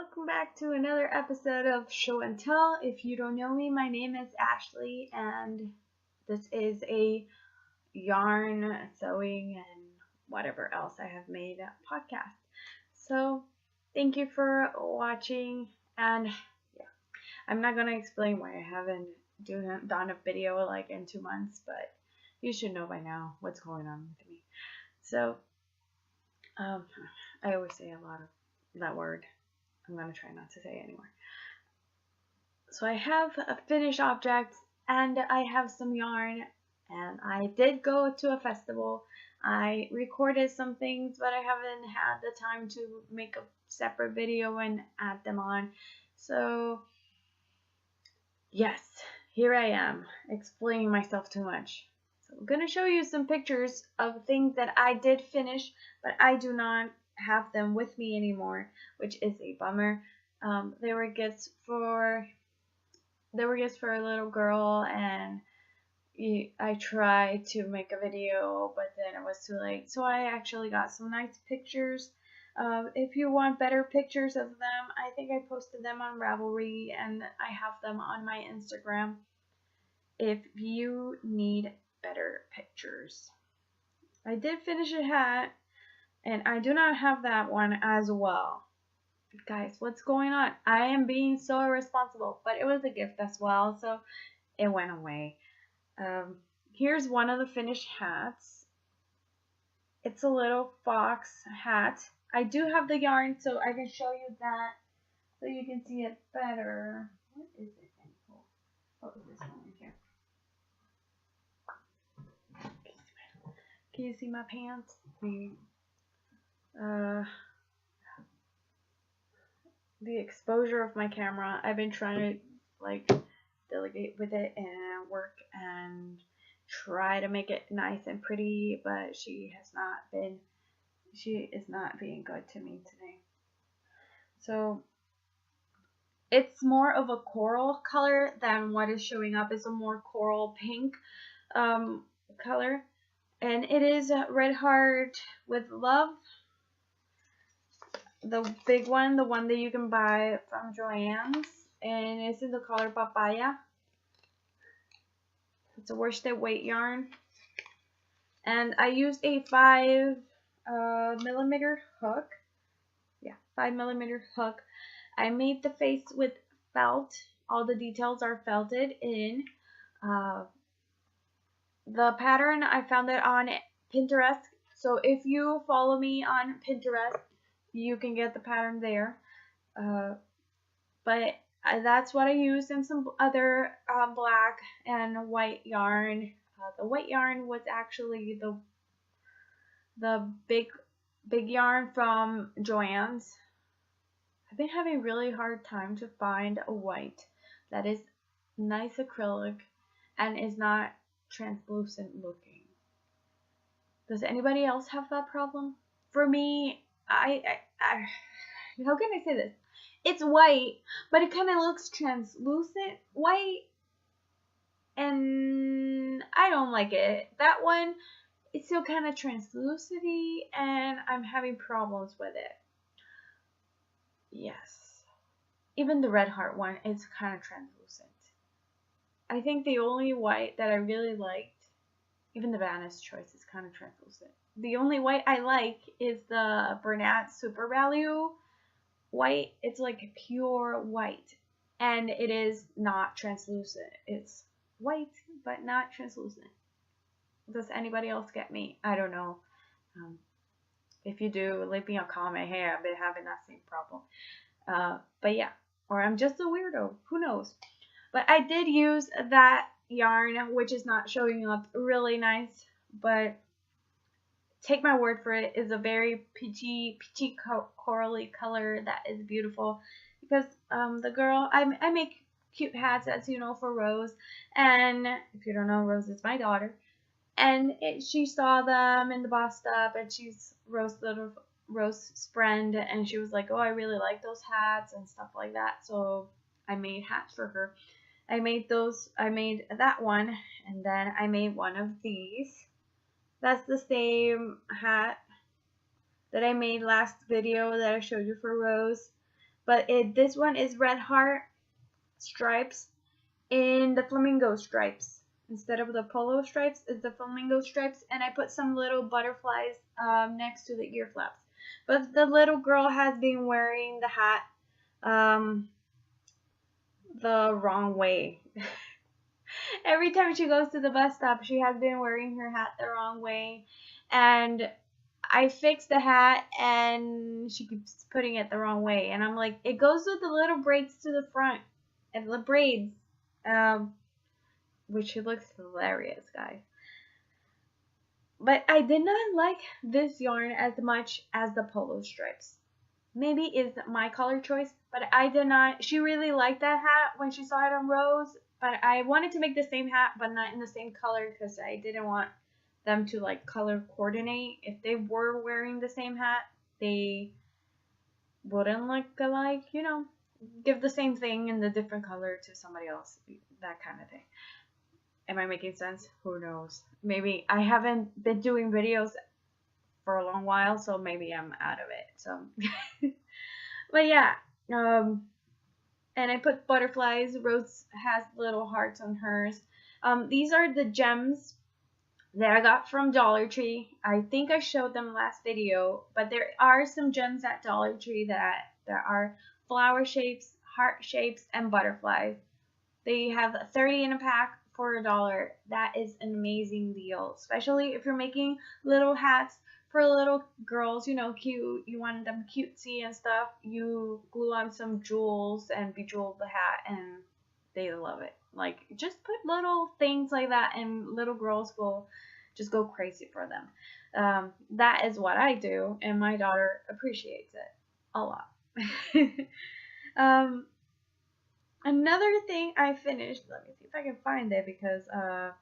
welcome back to another episode of Show and Tell. If you don't know me, my name is Ashley, and this is a yarn, sewing, and whatever else I have made podcast. So, thank you for watching, and yeah, I'm not gonna explain why I haven't done a video like in 2 months, but you should know by now what's going on with me. So, I always say a lot of that word. I'm going to try not to say it anymore. So I have a finished object and I have some yarn, and I did go to a festival. I recorded some things, but I haven't had the time to make a separate video and add them on. So yes, here I am explaining myself too much. So I'm going to show you some pictures of things that I did finish, but I do not have them with me anymore, which is a bummer. They were gifts for a little girl, and I tried to make a video, but then it was too late. So I actually got some nice pictures. If you want better pictures of them, I think I posted them on Ravelry, and I have them on my Instagram if you need better pictures. I did finish a hat, and I do not have that one as well. Guys, what's going on? I am being so irresponsible, but it was a gift as well, so it went away. Here's one of the finished hats. It's a little fox hat. I do have the yarn, so I can show you that so you can see it better. What is it? Oh, this one right here. Can you see my pants? The exposure of my camera, I've been trying to delegate with it and work and try to make it nice and pretty, but she is not being good to me today. So it's more of a coral color than what is showing up. It's a more coral pink color, and it is Red Heart with Love. The big one, the one that you can buy from Joann's, and it's in the color Papaya. It's a worsted weight yarn, and I used a 5mm hook. Yeah, 5mm hook. I made the face with felt. All the details are felted in. The pattern, I found it on Pinterest, so if you follow me on Pinterest, you can get the pattern there. But that's what I used, and some other black and white yarn. The white yarn was actually the big yarn from Joann's. I've been having really hard time to find a white that is nice acrylic and is not translucent looking. Does anybody else have that problem? For me, I how can I say this? It's white, but it kind of looks translucent white, and I don't like it. That one, it's still kind of translucent-y, and I'm having problems with it. Yes. Even the Red Heart one is kind of translucent. I think the only white that I really liked, even the Vaness Choice, is kind of translucent. The only white I like is the Bernat Super Value white. It's like pure white, and it is not translucent. It's white, but not translucent. Does anybody else get me? I don't know. If you do, leave me a comment. Hey, I've been having that same problem. But yeah, or I'm just a weirdo. Who knows? But I did use that yarn, which is not showing up really nice, but take my word for it, is a very peachy corally color that is beautiful. Because the girl, I make cute hats, as you know, for Rose, and if you don't know, Rose is my daughter, and she saw them in the Boss Stop, and she's Rose's friend, and she was like, oh, I really like those hats and stuff like that, so I made hats for her. I made that one, and then I made one of these. That's the same hat that I made last video that I showed you for Rose. but this one is red heart stripes in the flamingo stripes. Instead of the polo stripes, it's the flamingo stripes, and I put some little butterflies next to the ear flaps. But the little girl has been wearing the hat the wrong way. Every time she goes to the bus stop, she has been wearing her hat the wrong way, and I fixed the hat and she keeps putting it the wrong way, and I'm like, it goes with the little braids to the front and the braids, which looks hilarious, guys. But I did not like this yarn as much as the polo stripes. Maybe it's my color choice, but I did not. She really liked that hat when she saw it on Rose, but I wanted to make the same hat, but not in the same color because I didn't want them to like color coordinate. If they were wearing the same hat, they wouldn't look alike, you know, give the same thing in the different color to somebody else, that kind of thing. Am I making sense? Who knows? Maybe I haven't been doing videos for a long while, so maybe I'm out of it. So, but yeah, and I put butterflies. Rose has little hearts on hers. These are the gems that I got from Dollar Tree. I think I showed them last video, but there are some gems at Dollar Tree that there are flower shapes, heart shapes, and butterflies. They have 30 in a pack for $1. That is an amazing deal, especially if you're making little hats for little girls, you know, cute. You want them cutesy and stuff. You glue on some jewels and bejewel the hat, and they love it. Like, just put little things like that, and little girls will just go crazy for them. That is what I do, and my daughter appreciates it a lot. Another thing I finished, let me see if I can find it, because I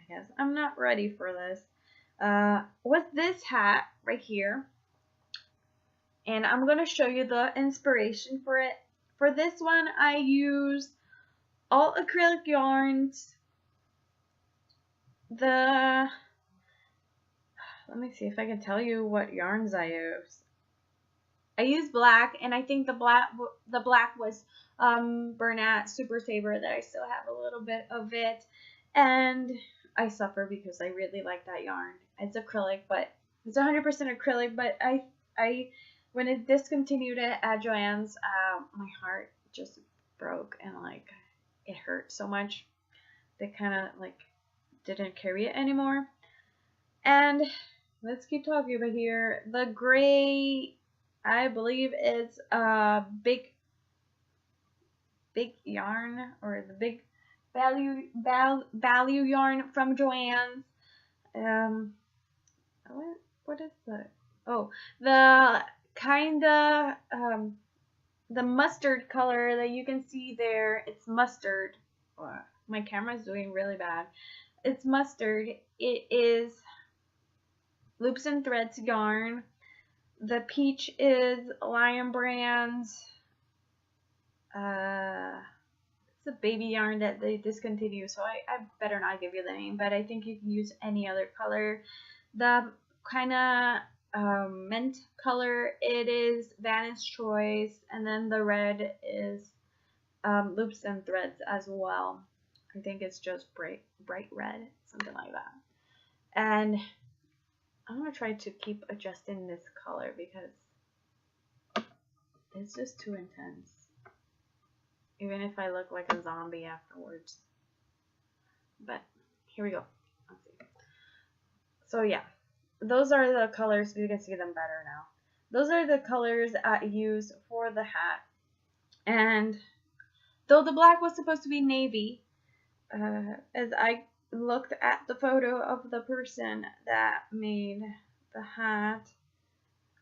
guess I'm not ready for this, was this hat right here. And I'm going to show you the inspiration for it. For this one, I used all acrylic yarns. Let me see if I can tell you what yarns I used. I used black, and I think the black was Bernat Super Saver that I still have a little bit of it, and I suffer because I really like that yarn. It's acrylic, but it's 100% acrylic. But I when it discontinued it at Joann's, my heart just broke, and like it hurt so much. They kind of like didn't carry it anymore. And let's keep talking about here. The gray, I believe it's a big yarn, or the big value yarn from Joann's. What is that? Oh, the kinda the mustard color that you can see there. It's mustard. My camera is doing really bad. It's mustard. It is Loops and Threads yarn. The peach is Lion Brands. It's a baby yarn that they discontinued, so I better not give you the name, but I think you can use any other color. The kind of mint color, it is Vanna's Choice, and then the red is Loops and Threads as well. I think it's just bright red, something like that. And I'm going to try to keep adjusting this color because it's just too intense. Even if I look like a zombie afterwards. But here we go. Let's see. So yeah, those are the colors. You can see them better now. Those are the colors I used for the hat. And though the black was supposed to be navy, as I looked at the photo of the person that made the hat,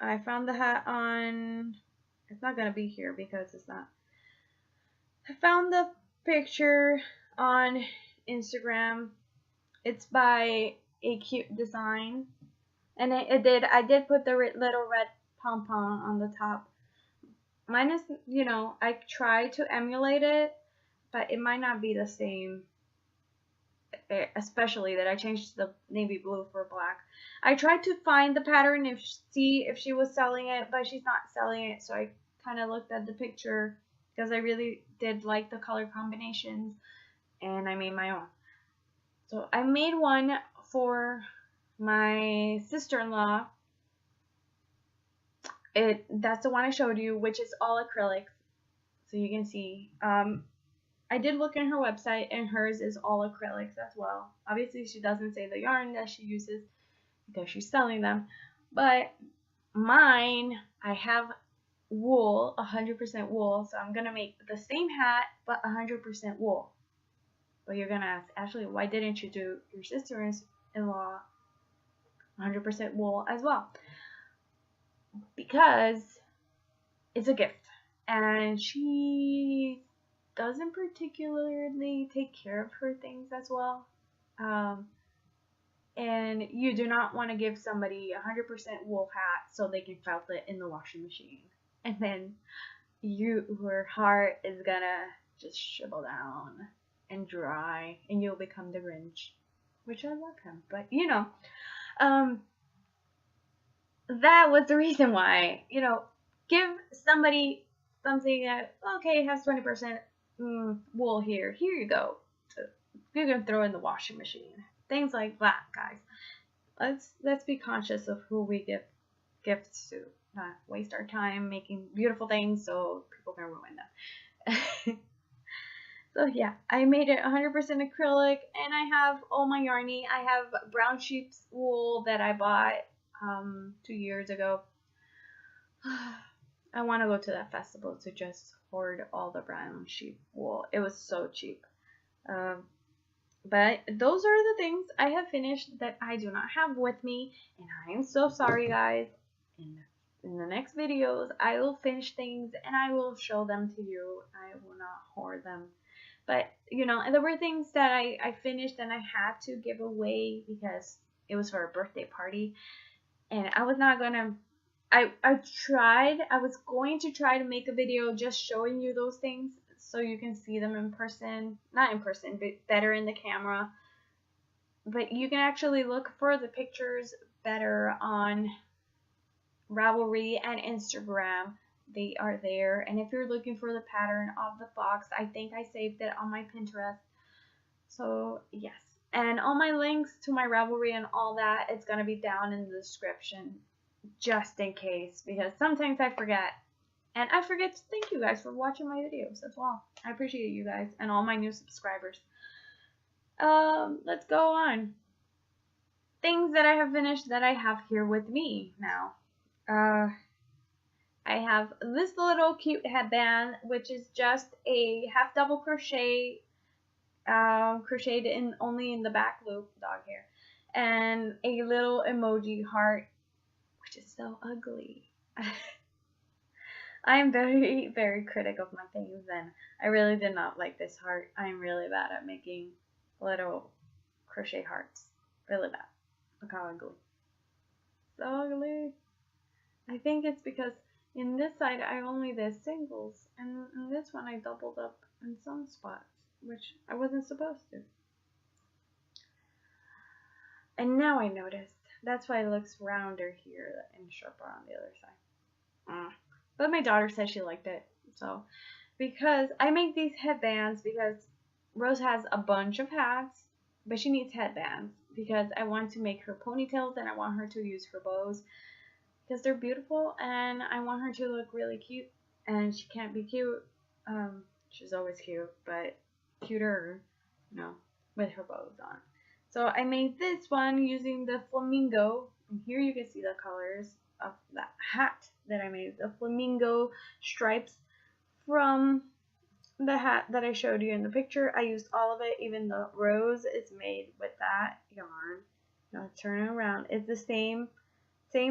I found the hat on, it's not going to be here because it's not. I found the picture on Instagram. It's by A Cute Design, and I did put the little red pom-pom on the top. Mine is, you know, I try to emulate it, but it might not be the same, especially that I changed the navy blue for black. I tried to find the pattern see if she was selling it, but she's not selling it, so I kind of looked at the picture because I really did like the color combinations, and I made my own. So I made one for my sister-in-law. That's the one I showed you, which is all acrylics, so you can see. I did look in her website, and hers is all acrylics as well. Obviously, she doesn't say the yarn that she uses because she's selling them, but mine, I have wool, 100% wool, so I'm gonna make the same hat but 100% wool. But you're gonna ask, Ashley, why didn't you do your sister-in-law 100% wool as well? Because it's a gift, and she doesn't particularly take care of her things as well. And you do not want to give somebody 100% wool hat so they can felt it in the washing machine, and then your heart is gonna just shrivel down and dry, and you'll become the Grinch, which I love him, but you know, that was the reason why, you know, give somebody something that, okay, has 20% wool here you go, you can throw in the washing machine, things like that, guys. Let's be conscious of who we give gifts to, not waste our time making beautiful things so people can ruin them. So yeah, I made it 100% acrylic, and I have all my yarny. I have brown sheep's wool that I bought 2 years ago. I want to go to that festival to just hoard all the brown sheep wool. It was so cheap. But those are the things I have finished that I do not have with me, and I am so sorry, guys. In the next videos, I will finish things and I will show them to you. I will not hoard them. But, you know, and there were things that I finished and I had to give away because it was for a birthday party. And I was not going to, I was going to try to make a video just showing you those things so you can see them in person. Not in person, but better in the camera. But you can actually look for the pictures better on Ravelry and Instagram. They are there, and if you're looking for the pattern of the fox, I think I saved it on my Pinterest. So yes, and all my links to my Ravelry and all that, it's gonna be down in the description, just in case, because sometimes I forget, and I forget to thank you guys for watching my videos as well. I appreciate you guys and all my new subscribers. Let's go on. Things that I have finished that I have here with me now. I have this little cute headband, which is just a half double crochet, crocheted in only in the back loop, dog hair, and a little emoji heart, which is so ugly. I am very, very critical of my things, and I really did not like this heart. I'm really bad at making little crochet hearts. Really bad. Look how ugly. So ugly. I think it's because in this side I only did singles, and in this one I doubled up in some spots, which I wasn't supposed to. And now I noticed. That's why it looks rounder here and sharper on the other side. But my daughter said she liked it. So, because I make these headbands because Rose has a bunch of hats, but she needs headbands because I want to make her ponytails and I want her to use her bows because they're beautiful, and I want her to look really cute, and she can't be cute. She's always cute, but cuter, you know, with her bows on. So I made this one using the flamingo, and here you can see the colors of that hat that I made, the flamingo stripes from the hat that I showed you in the picture. I used all of it, even the rose is made with that yarn. Now turn it around. It's the same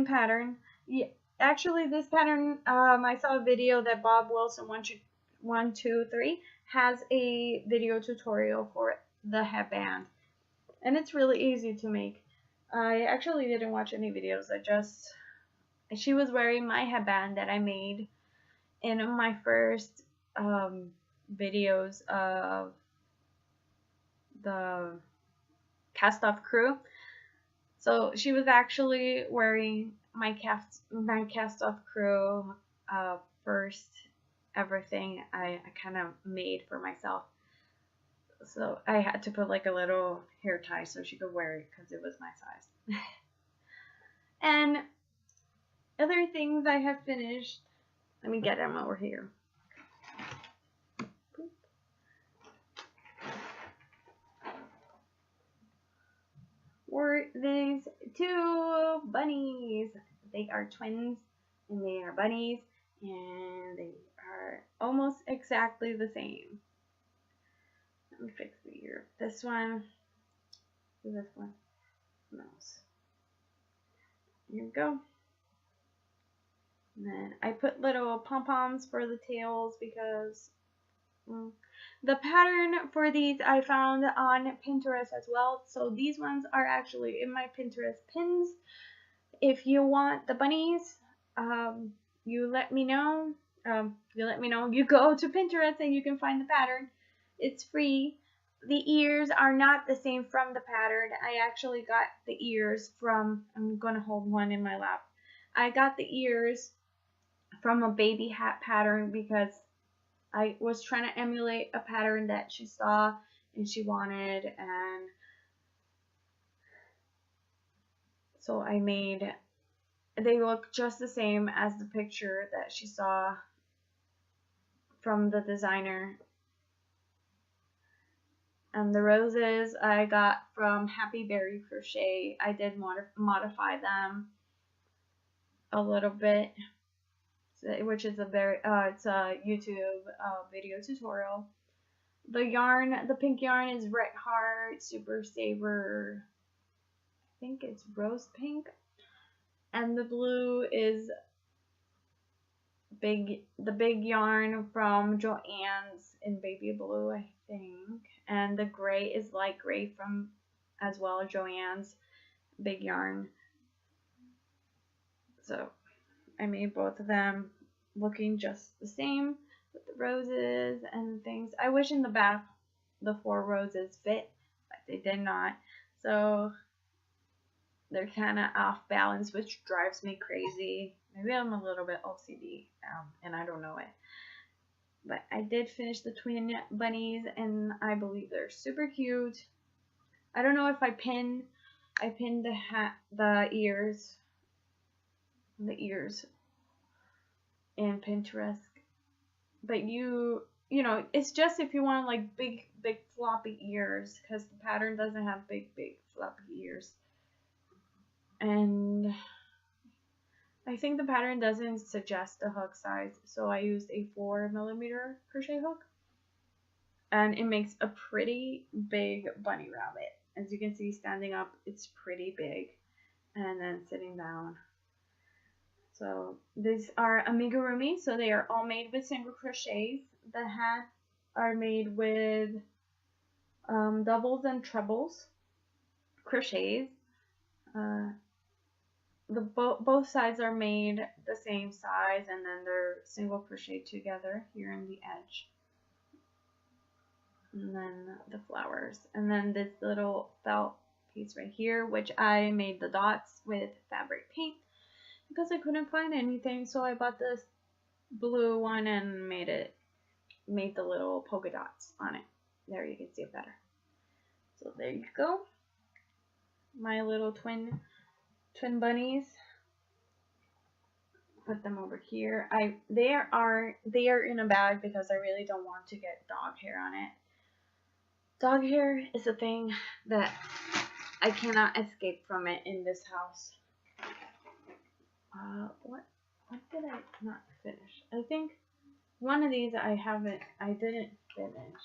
pattern. Yeah, actually this pattern, I saw a video that Bob Wilson 123 has a video tutorial for the headband, and it's really easy to make. I actually didn't watch any videos. She was wearing my headband that I made in my first videos of the cast off crew. So she was actually wearing my cast off crew first ever thing I kind of made for myself. So I had to put like a little hair tie so she could wear it because it was my size. And other things I have finished. Let me get them over here. Were these two bunnies. They are twins and they are bunnies and they are almost exactly the same. Let me fix the ear. This one. This one. Nose. Here we go. And then I put little pom-poms for the tails because the pattern for these I found on Pinterest as well. So these ones are actually in my Pinterest pins. If you want the bunnies, you let me know. You go to Pinterest and you can find the pattern. It's free. The ears are not the same from the pattern. I actually got the ears from, I'm going to hold one in my lap. I got the ears from a baby hat pattern because I was trying to emulate a pattern that she saw and she wanted, and so I made, they look just the same as the picture that she saw from the designer. And the roses I got from Happy Berry Crochet. I did modify them a little bit, which is it's a YouTube video tutorial. The yarn, the pink yarn is Red Heart Super Saver. I think it's rose pink. And the blue is the big yarn from Joann's in baby blue, I think. And the gray is light gray from as well Joann's big yarn. So I made both of them looking just the same with the roses and things. I wish in the back the 4 roses fit, but they did not. So they're kind of off balance, which drives me crazy. Maybe I'm a little bit OCD, and I don't know it. But I did finish the twin bunnies, and I believe they're super cute. I don't know if I pinned the ears in Pinterest. But you know, it's just if you want like big floppy ears, because the pattern doesn't have big floppy ears. And I think the pattern doesn't suggest a hook size, so I used a 4mm crochet hook, and it makes a pretty big bunny rabbit. As you can see, standing up, it's pretty big, and then sitting down. So these are amigurumi, so they are all made with single crochets. The hats are made with doubles and trebles crochets. Both sides are made the same size, and then they're single crochet together here in the edge. And then the flowers, and then this little felt piece right here, which I made the dots with fabric paint because I couldn't find anything, so I bought this blue one and made the little polka dots on it. There, you can see it better. So there you go, my little twin bunnies. Put them over here. They are in a bag because I really don't want to get dog hair on it. Dog hair is a thing that I cannot escape from it in this house. What did I not finish? I think one of these I didn't finish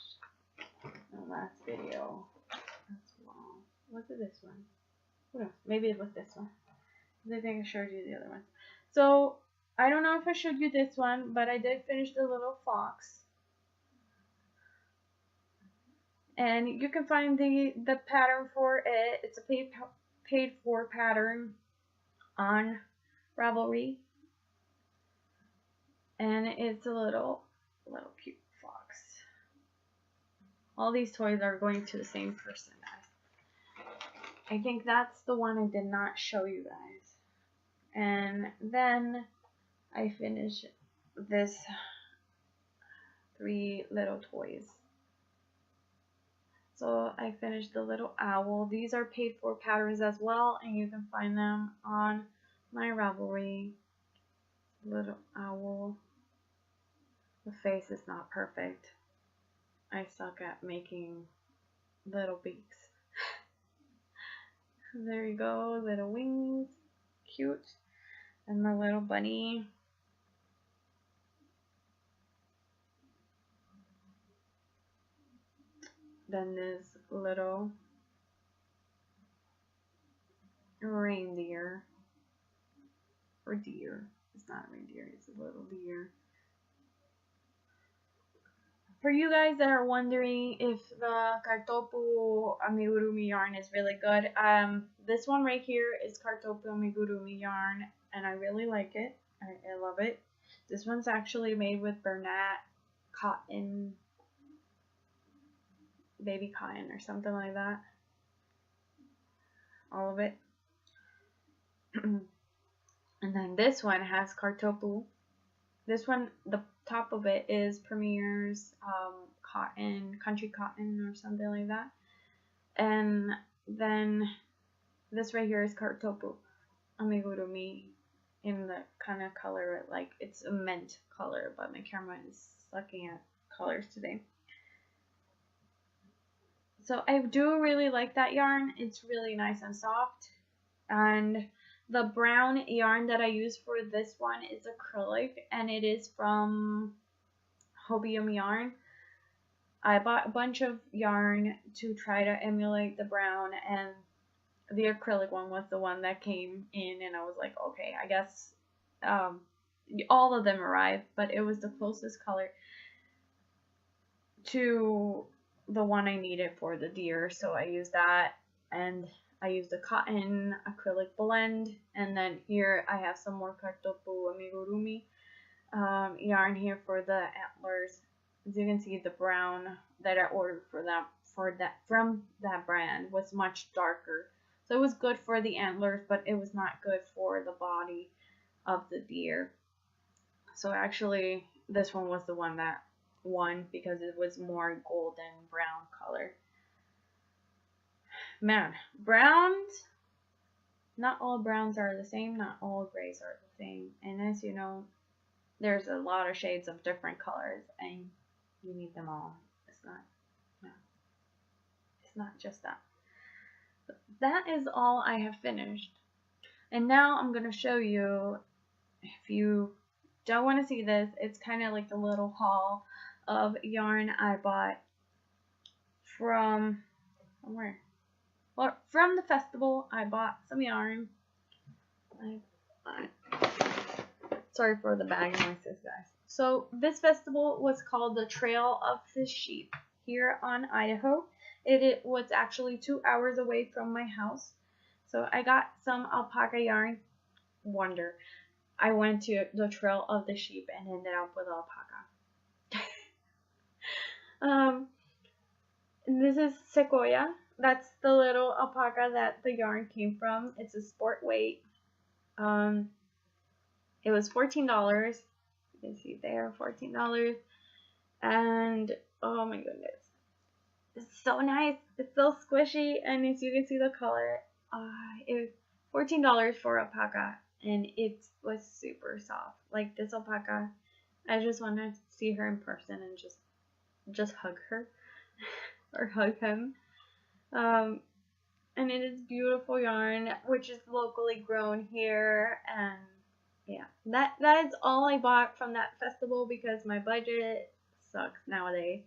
in the last video. That's wrong. Was it this one? What else? Maybe it was this one. I think I showed you the other one. So I don't know if I showed you this one, but I did finish the little fox. And you can find the pattern for it. It's a paid for pattern on Ravelry. And it's a little cute fox. All these toys are going to the same person. I think that's the one I did not show you guys. And then I finished this 3 little toys. So I finished the little owl. These are paid for patterns as well, and you can find them on my Ravelry. Little owl. The face is not perfect. I suck at making little beaks. There you go, little wings, cute. And the little bunny. Then this little reindeer, or deer. It's not a reindeer, it's a little deer. For you guys that are wondering if the Kartopu amigurumi yarn is really good, this one right here is Kartopu amigurumi yarn, and I really like it. I love it. This one's actually made with Bernat cotton, baby cotton or something like that. All of it. And then this one has Kartopu. This one, the top of it is Premier's cotton, country cotton or something like that. And then this right here is Kartopu amigurumi in the kind of color, like it's a mint color, but my camera is sucking at colors today. So I do really like that yarn. It's really nice and soft. And the brown yarn that I use for this one is acrylic, and it is from Hobium Yarn. I bought a bunch of yarn to try to emulate the brown, and the acrylic one was the one that came in, and I was like, okay, I guess all of them arrived, but it was the closest color to the one I needed for the deer, so I used that. And I used a cotton acrylic blend, and then here I have some more Kartopu amigurumi yarn here for the antlers. As you can see, the brown that I ordered from that brand was much darker, so it was good for the antlers, but it was not good for the body of the deer. So actually, this one was the one that won because it was more golden brown color. Man, browns, not all browns are the same, not all grays are the same, and as you know, there's a lot of shades of different colors, and you need them all. It's not just that. But that is all I have finished, and now I'm going to show you, if you don't want to see this, it's kind of like a little haul of yarn I bought from, where? Well, from the festival. I bought some yarn. Sorry for the bag noises, guys. So this festival was called the Trail of the Sheep here on Idaho. It was actually 2 hours away from my house. So I got some alpaca yarn. Wonder. I went to the Trail of the Sheep and ended up with alpaca. This is Sequoia. That's the little alpaca that the yarn came from. It's a sport weight. It was $14. You can see there, $14. And oh my goodness, it's so nice. It's so squishy, and as you can see the color, it was $14 for alpaca, and it was super soft. Like this alpaca, I just want to see her in person and just hug her or hug him. And it is beautiful yarn, which is locally grown here, and yeah, that is all I bought from that festival because my budget sucks nowadays.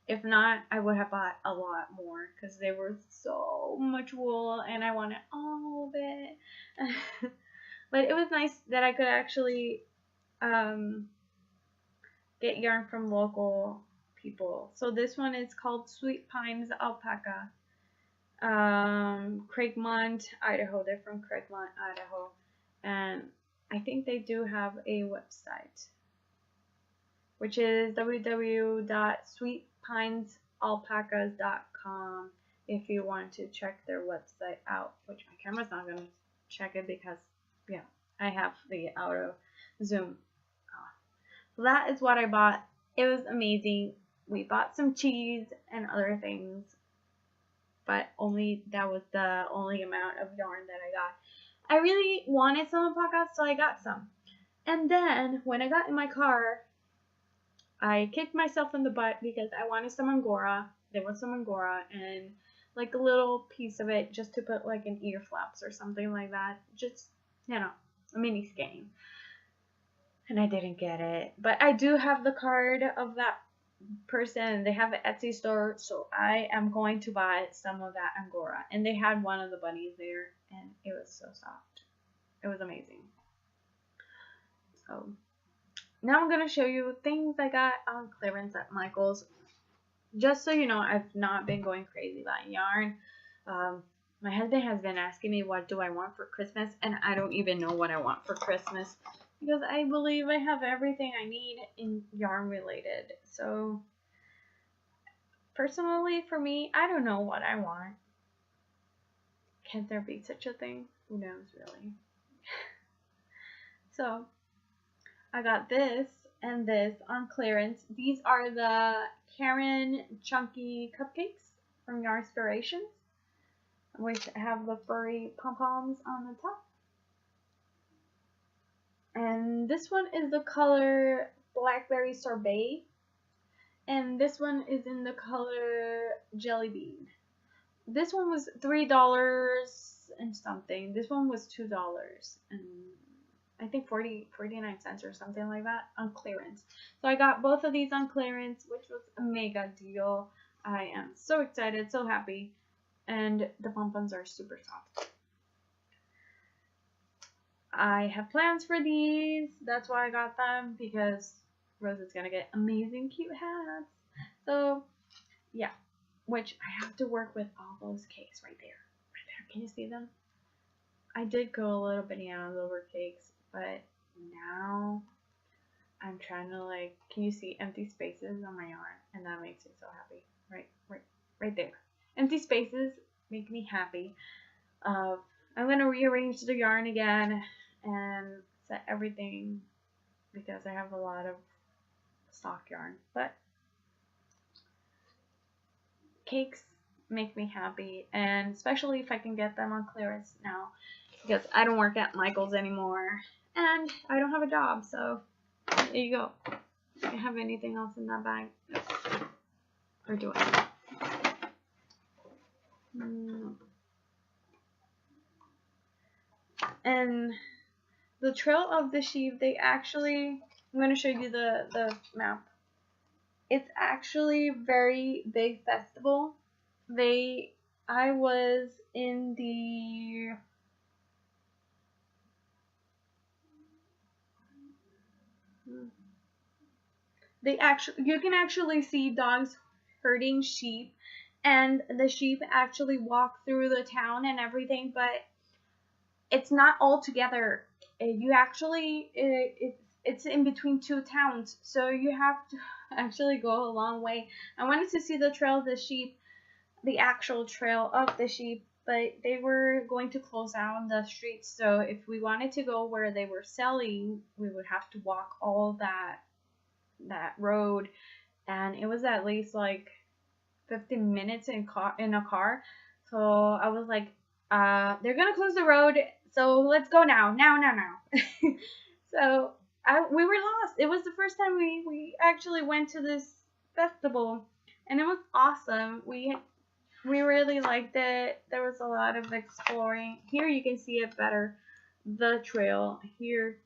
If not, I would have bought a lot more because there was so much wool and I wanted all of it. But it was nice that I could actually get yarn from local people. So this one is called Sweet Pines Alpaca. Craigmont, Idaho. They're from Craigmont, Idaho. And I think they do have a website, which is www.sweetpinesalpacas.com if you want to check their website out, which my camera's not going to check it because, yeah, I have the auto zoom that is what I bought. It was amazing. We bought some cheese and other things, but that was the only amount of yarn that I got. I really wanted some alpacas, so I got some. And then when I got in my car, I kicked myself in the butt because I wanted some Angora. There was some Angora and like a little piece of it just to put like in ear flaps or something like that. Just, a mini skein. And I didn't get it. But I do have the card of that person. They have an Etsy store, so I am going to buy some of that Angora. And they had one of the bunnies there, and it was so soft. It was amazing. So now I'm going to show you things I got on clearance at Michael's. Just so you know, I've not been going crazy buying yarn. My husband has been asking me what do I want for Christmas, and I don't even know what I want for Christmas because I believe I have everything I need in yarn related. So personally for me, I don't know what I want. Can't there be such a thing? Who knows really? So I got this and this on clearance. These are the Karen Chunky Cupcakes from Yarnspirations, which have the furry pom-poms on the top. And this one is the color Blackberry Sorbet. And this one is in the color Jelly Bean. This one was $3 and something. This one was $2 and I think 49 cents or something like that on clearance. So I got both of these on clearance, which was a mega deal. I am so excited, so happy. And the pom-poms are super soft. I have plans for these. That's why I got them, because Rose is going to get amazing cute hats. So, yeah. Which I have to work with all those cakes right there. Right there. Can you see them? I did go a little bananas over cakes, but now I'm trying to can you see empty spaces on my yarn? And that makes me so happy. Right there. Empty spaces make me happy. I'm going to rearrange the yarn again and set everything because I have a lot of stock yarn. But cakes make me happy, and especially if I can get them on clearance now because I don't work at Michael's anymore and I don't have a job, so there you go. Do I have anything else in that bag? No. Or do I? No. And the Trail of the Sheep, I'm going to show you the map. It's actually a very big festival. I was in the you can actually see dogs herding sheep, and the sheep actually walk through the town and everything, but it's not all together. It's in between two towns, so you have to actually go a long way. I wanted to see the Trail of the Sheep, the actual Trail of the Sheep, but they were going to close down the streets, so if we wanted to go where they were selling, we would have to walk all that road, and it was at least 15 minutes in a car. So I was like, they're gonna close the road, so let's go now. So we were lost. It was the first time we actually went to this festival, and it was awesome. We really liked it. There was a lot of exploring. Here you can see it better. The trail here,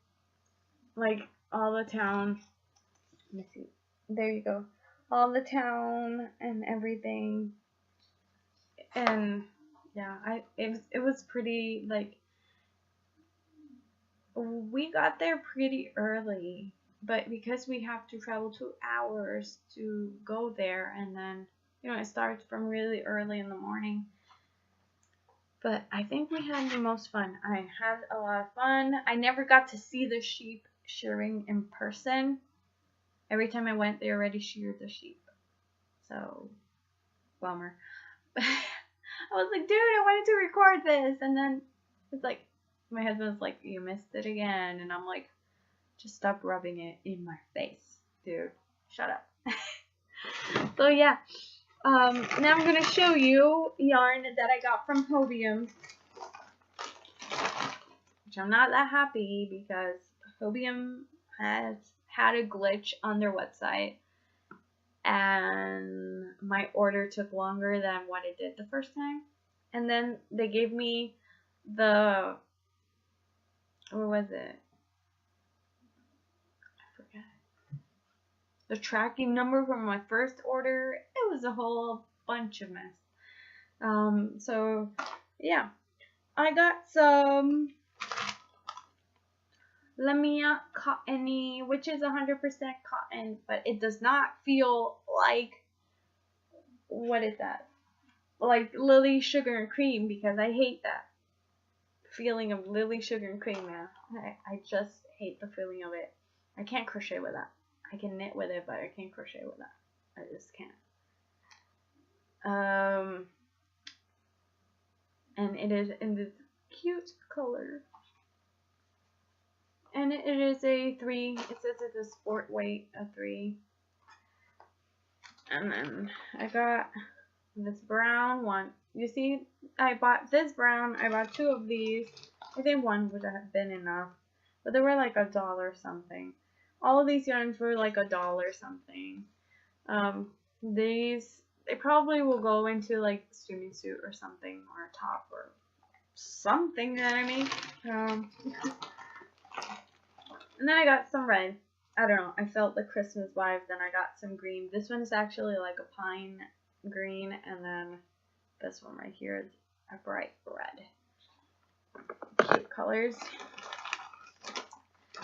all the town. Let me see. There you go. All the town and everything. And yeah, it was pretty we got there pretty early, but because we have to travel 2 hours to go there, and then it starts from really early in the morning. But I think we had the most fun. I had a lot of fun. I never got to see the sheep shearing in person. Every time I went, they already sheared the sheep. So, bummer. I was like, dude, I wanted to record this. And then it's my husband's like, you missed it again. And I'm like, Just stop rubbing it in my face, dude. Shut up. So yeah, now I'm gonna show you yarn that I got from Hobium, which I'm not that happy because Hobium has had a glitch on their website, and my order took longer than what it did the first time. And then they gave me the, what was it? I forget. The tracking number from my first order. It was a whole bunch of mess. So yeah, I got some Lamia cottony, which is 100% cotton, but it does not feel like, what is that? Like Lily Sugar and Cream, because I hate that feeling of Lily Sugar and Cream, man. I just hate the feeling of it. I can't crochet with that. I can knit with it, but I can't crochet with that. I just can't. And it is in this cute color. And it is a 3. It says it's a sport weight, a 3. And then I got this brown one. You see, I bought this brown. I bought 2 of these. I think one would have been enough, but they were like $1 something. All of these yarns were like $1 something. These, they probably will go into like swimming suit or something, or a top or something that I make. And then I got some red. I don't know. I felt the Christmas vibes. Then I got some green. This one is actually like a pine green, and then this one right here is a bright red. Cute colors.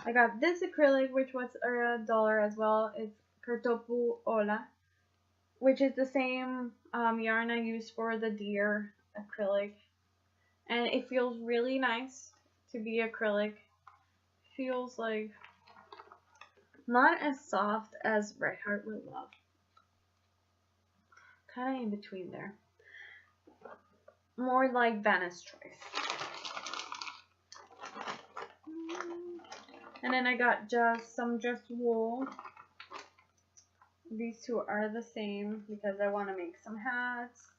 I got this acrylic, which was $1 as well. It's Kertopu Ola, which is the same yarn I used for the deer acrylic, and it feels really nice to be acrylic. Feels like not as soft as Red Heart With Love, kind of in between there, more like Vanna's Choice. And then I got just wool. These 2 are the same because I want to make some hats,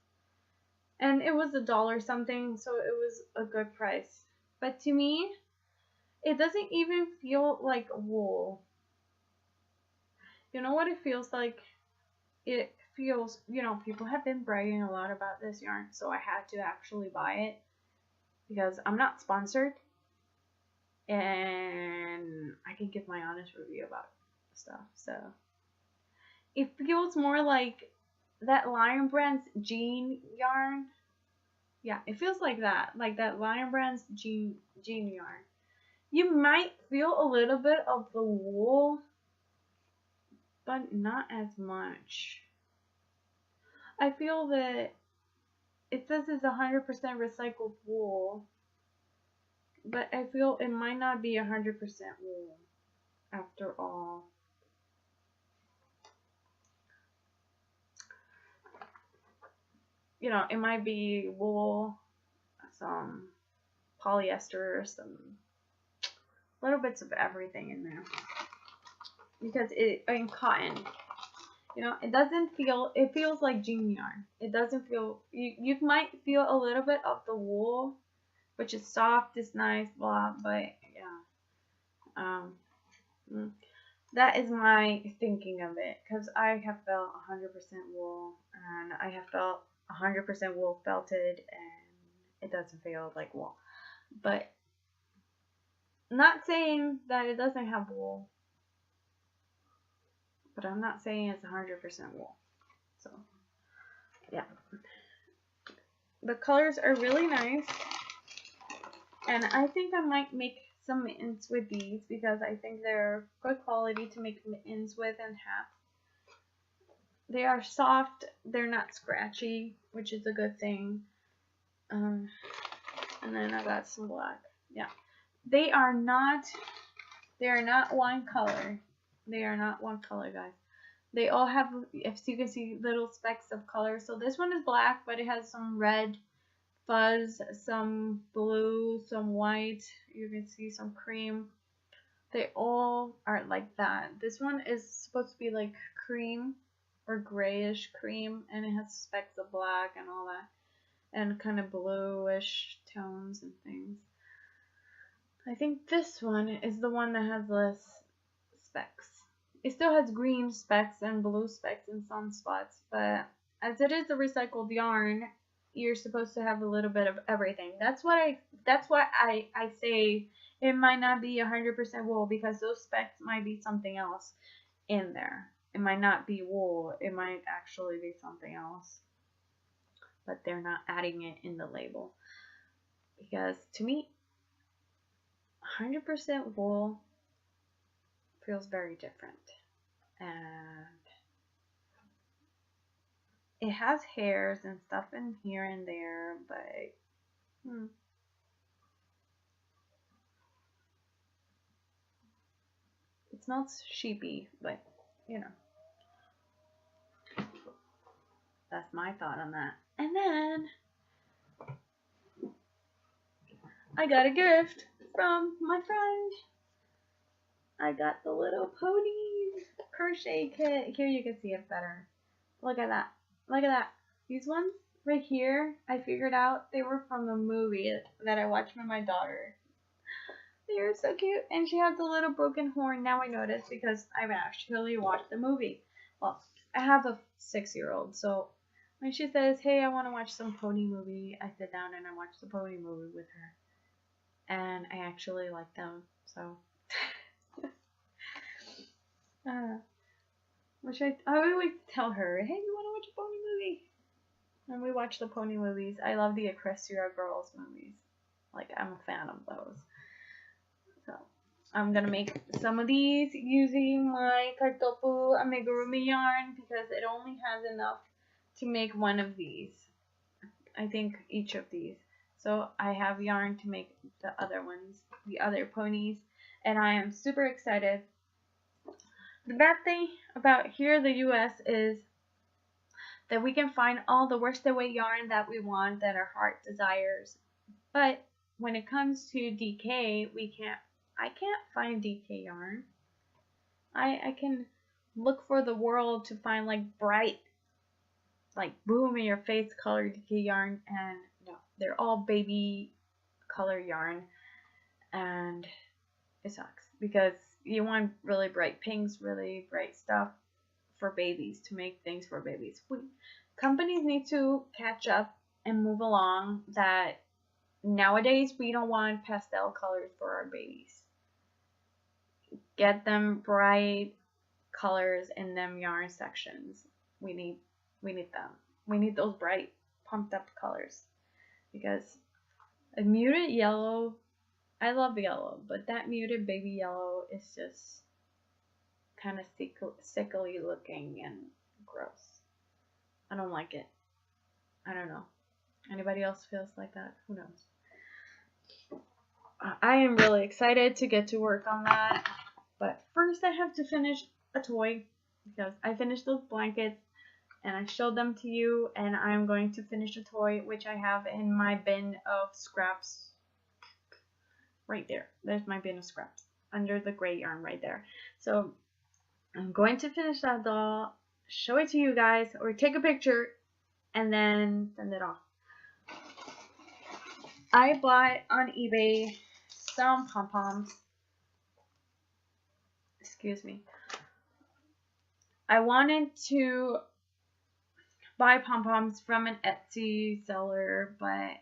and it was $1 something, so it was a good price. But to me, it doesn't even feel like wool. You know what it feels like? It feels, you know, people have been bragging a lot about this yarn, so I had to actually buy it because I'm not sponsored, and I can give my honest review about stuff. So it feels more like that Lion Brand's jean yarn. Yeah, it feels like that Lion Brand's jean yarn. You might feel a little bit of the wool, but not as much. I feel that it says it's 100% recycled wool, but I feel it might not be 100% wool after all. You know, it might be wool, some polyester, some little bits of everything in there, because in cotton, you know, it doesn't feel, it feels like jean yarn. It doesn't feel, you might feel a little bit of the wool, which is soft, is nice, blah, but yeah, that is my thinking of it, because I have felt 100% wool, and I have felt 100% wool felted, and it doesn't feel like wool. But not saying that it doesn't have wool, but I'm not saying it's 100% wool. So yeah, the colors are really nice, and I think I might make some mittens with these because I think they're good quality to make mittens with and hats. They are soft, they're not scratchy, which is a good thing. And then I got some black. Yeah, they are not one color. They are not one color, guys. They all have, if you can see, little specks of color. So this one is black, but it has some red fuzz, some blue, some white. You can see some cream. They all are like that. This one is supposed to be like cream or grayish cream, and it has specks of black and all that, and kind of bluish tones and things. I think this one is the one that has less specks. It still has green specks and blue specks in some spots, but as it is a recycled yarn, you're supposed to have a little bit of everything. That's why I say it might not be 100% wool, because those specks might be something else in there. It might not be wool. It might actually be something else, but they're not adding it in the label. Because to me, 100% wool feels very different. And it has hairs and stuff in here and there, but it smells sheepy, but you know, that's my thought on that. And then I got a gift from my friend. I got the little ponies crochet kit. Here you can see it better. Look at that. Look at that. These ones right here, I figured out they were from a movie that I watched with my daughter. They are so cute. And she has a little broken horn. Now I notice, because I've actually watched the movie. Well, I have a 6-year-old, so when she says, hey, I want to watch some pony movie, I sit down and I watch the pony movie with her. And I actually like them, so... I always tell her, hey, you want to watch a pony movie? And we watch the pony movies. I love the Equestria Girls movies. Like, I'm a fan of those. So, I'm going to make some of these using my Kartofu amigurumi yarn, because it only has enough to make one of these. I think each of these. So, I have yarn to make the other ones, the other ponies. And I am super excited. The bad thing about here in the US is that we can find all the worsted weight yarn that we want, that our heart desires. But when it comes to DK, I can't find DK yarn. I can look for the world to find like bright, like boom in your face color DK yarn, and no, they're all baby color yarn, and it sucks, because you want really bright pinks, really bright stuff for babies, to make things for babies. Companies need to catch up and move along, that nowadays we don't want pastel colors for our babies. Get them bright colors in them yarn sections. We need them. We need those bright, pumped up colors, because a muted yellow, I love yellow, but that muted baby yellow is just kind of sickly looking and gross. I don't like it. I don't know. Anybody else feels like that? Who knows? I am really excited to get to work on that. But first I have to finish a toy, because I finished those blankets and I showed them to you, and I'm going to finish a toy which I have in my bin of scraps. Right there. There's my bin of scraps under the gray yarn right there. So I'm going to finish that doll, show it to you guys, or take a picture and then send it off. I bought on eBay some pom-poms. Excuse me. I wanted to buy pom-poms from an Etsy seller, but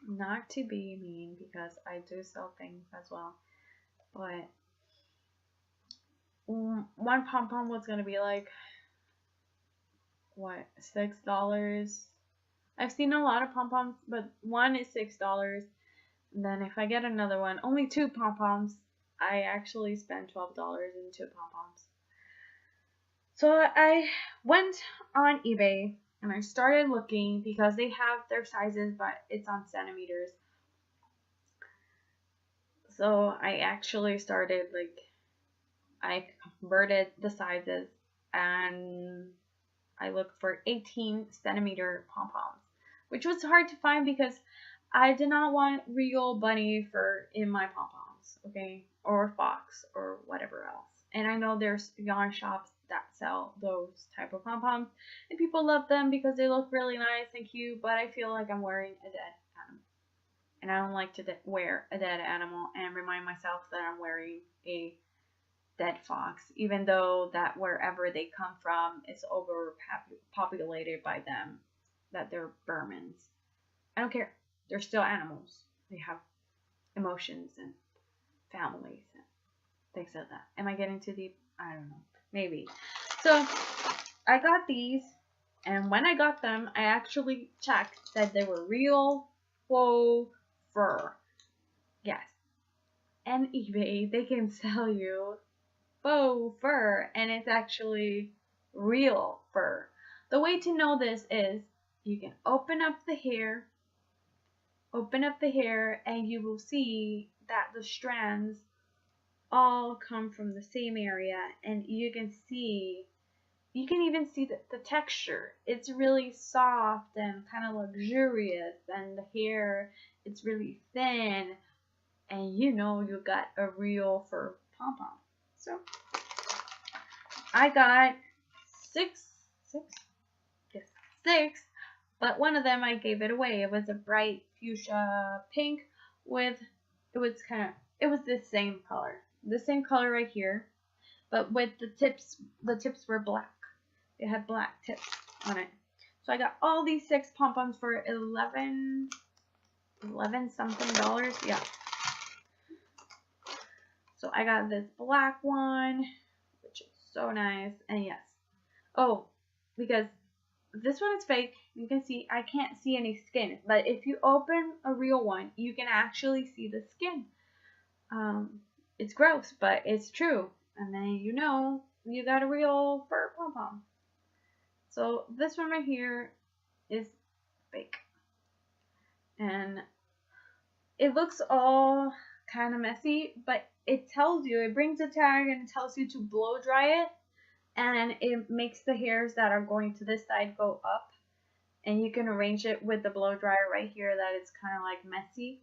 not to be mean, because I do sell things as well. But one pom-pom was going to be like, what, $6? I've seen a lot of pom-poms, but one is $6. And then if I get another one, only 2 pom-poms, I actually spent $12 in 2 pom-poms. So I went on eBay and I started looking, because they have their sizes, but it's on centimeters. So I actually started, like, I converted the sizes and I looked for 18 centimeter pom-poms, which was hard to find because I did not want real bunny fur in my pom-poms, okay? or fox or whatever else. And I know there's yarn shops that sell those type of pom-poms, and people love them because they look really nice and cute, but I feel like I'm wearing a dead animal. And I don't like to wear a dead animal and remind myself that I'm wearing a dead fox, even though that wherever they come from is overpopulated by them, that they're Burmans. I don't care. They're still animals. They have emotions and families and things like that. Am I getting too deep? I don't know. Maybe. So I got these, and when I got them, I actually checked that they were real faux fur. Yes. And eBay, they can sell you faux fur, and it's actually real fur. The way to know this is you can open up the hair, and you will see that the strands all come from the same area, and you can even see the texture. It's really soft and kind of luxurious, and the hair, it's really thin, and you know you got a real fur pom-pom. So I got six, yes, 6, but one of them I gave it away. It was a bright fuchsia pink with, it was the same color right here, but with the tips were black. It had black tips on it. So I got all these 6 pom-poms for $11 something. Yeah. So I got this black one, which is so nice. And yes. Oh, because this one is fake. You can see, I can't see any skin. But if you open a real one, you can actually see the skin. It's gross, but it's true. And then you know you got a real fur pom-pom. So this one right here is fake. And it looks all kind of messy, but it tells you, it brings a tag and it tells you to blow dry it, and it makes the hairs that are going to this side go up, and you can arrange it with the blow dryer right here that it's kind of like messy,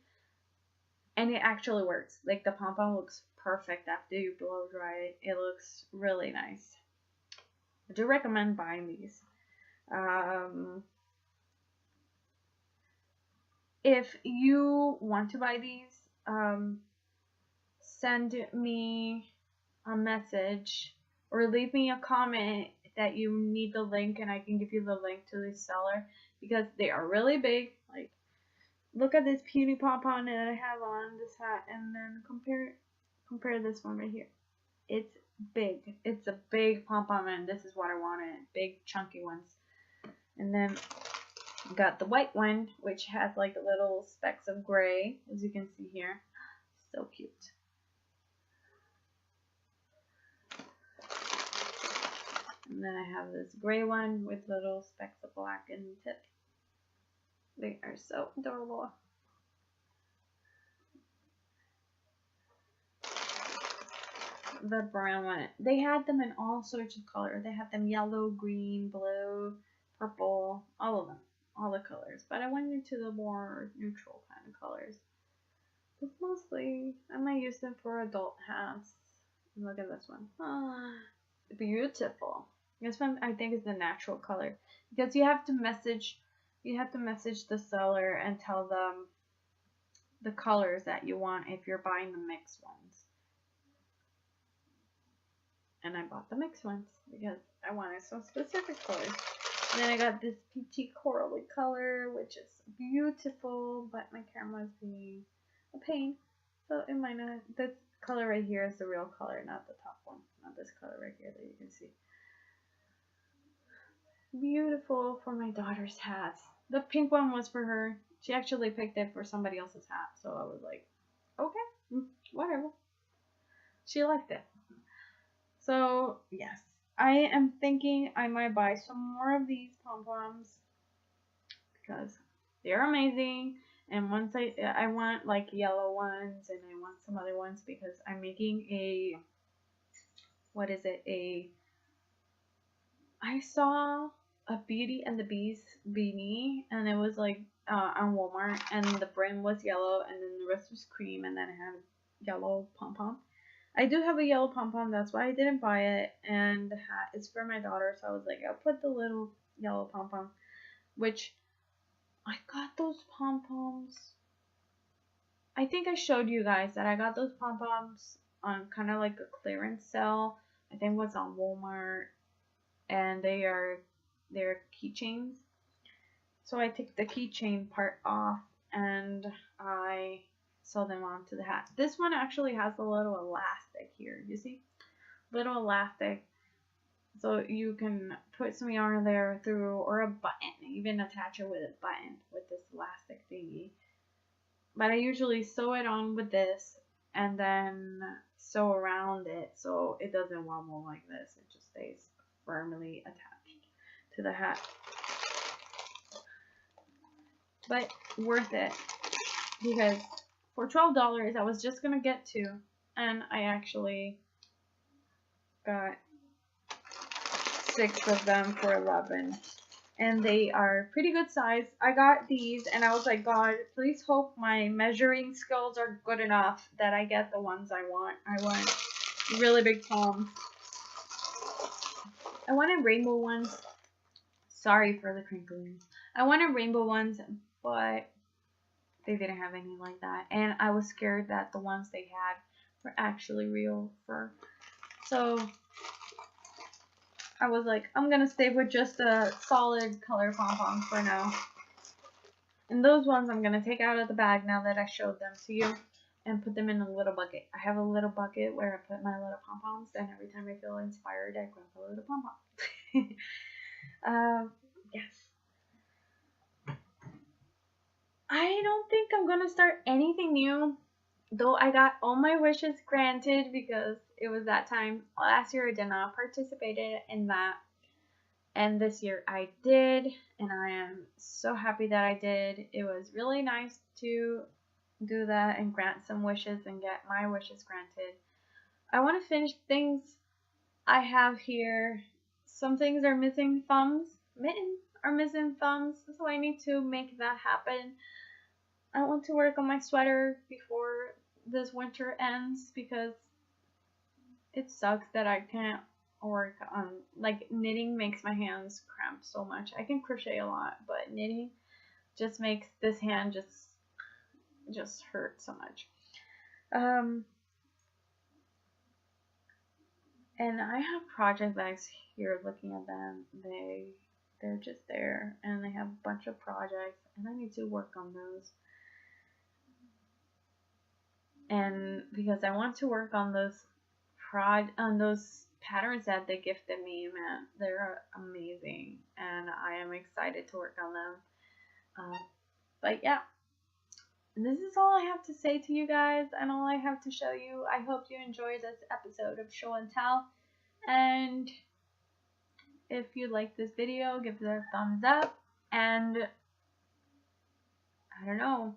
and it actually works. Like the pom-pom looks perfect after you blow dry it. It looks really nice. I do recommend buying these. If you want to buy these, send me a message or leave me a comment that you need the link, and I can give you the link to this seller, because they are really big. Like, look at this puny pom-pom that I have on this hat, and then compare this one right here. It's big. It's a big pom-pom, and this is what I wanted. Big chunky ones. And then got the white one, which has like little specks of gray, as you can see here. So cute. And then I have this gray one with little specks of black in the tip. They are so adorable. The brown one, they had them in all sorts of colors. They had them yellow, green, blue, purple, all of them, all the colors. But I went into the more neutral kind of colors. But mostly, I might use them for adult hats. Look at this one. Oh, beautiful. This one I think is the natural color, because you have to message the seller and tell them the colors that you want if you're buying the mixed ones. And I bought the mixed ones because I wanted some specific colors. And then I got this peachy corally color, which is beautiful, but my camera is being a pain, so it might not. This color right here is the real color, not the top one, not this color right here that you can see. Beautiful for my daughter's hat. The pink one was for her. She actually picked it for somebody else's hat, so I was like, okay, whatever. She liked it. So yes, I am thinking I might buy some more of these pom-poms because they're amazing. And once I want like yellow ones, and I want some other ones because I'm making a, what is it, I saw a Beauty and the Beast beanie, and it was like on Walmart, and the brim was yellow, and then the rest was cream, and then it had yellow pom-pom. I do have a yellow pom-pom, that's why I didn't buy it, and the hat is for my daughter, so I was like, I'll put the little yellow pom-pom, which I got those pom-poms. I think I showed you guys that I got those pom-poms on kind of like a clearance sale. I think it was on Walmart, and they're keychains. So I take the keychain part off and I sew them onto the hat. This one actually has a little elastic here, you see? Little elastic. So you can put some yarn there through, or a button, even attach it with a button with this elastic thingy. But I usually sew it on with this and then sew around it so it doesn't wobble like this. It just stays firmly attached to the hat. But worth it, because for $12 I was just gonna get 2, and I actually got 6 of them for $11, and they are pretty good size. I got these and I was like, God, please hope my measuring skills are good enough that I get the ones I want. I want really big palms. I wanted rainbow ones. Sorry for the crinkling. I wanted rainbow ones, but they didn't have any like that, and I was scared that the ones they had were actually real fur. So I was like, I'm gonna stay with just a solid color pom-pom for now. And those ones I'm gonna take out of the bag now that I showed them to you and put them in a little bucket. I have a little bucket where I put my little pom-poms, and every time I feel inspired, I grab a little pom-pom. Yes. I don't think I'm gonna start anything new, though I got all my wishes granted because it was that time. Last year I did not participate in that, and this year I did, and I am so happy that I did. It was really nice to do that and grant some wishes and get my wishes granted. I want to finish things I have here. Some things are missing thumbs. Mittens are missing thumbs, so I need to make that happen. I want to work on my sweater before this winter ends because it sucks that I can't work on, like, knitting makes my hands cramp so much. I can crochet a lot, but knitting just makes this hand just hurt so much. And I have project bags here. Looking at them, they're just there, and they have a bunch of projects, and I need to work on those. And because I want to work on those patterns that they gifted me, man, they're amazing, and I am excited to work on them. But yeah, this is all I have to say to you guys, and all I have to show you. I hope you enjoyed this episode of Show and Tell, and if you like this video, give it a thumbs up, and I don't know,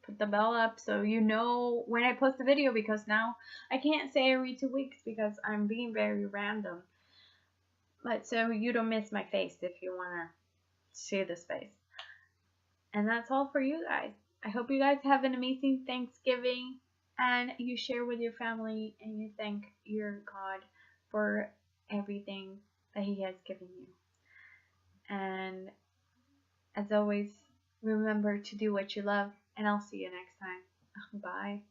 put the bell up so you know when I post a video, because now I can't say every 2 weeks because I'm being very random. But so you don't miss my face if you want to see this face. And that's all for you guys. I hope you guys have an amazing Thanksgiving, and you share with your family and you thank your God for everything that He has given you. And as always, remember to do what you love, and I'll see you next time. Bye.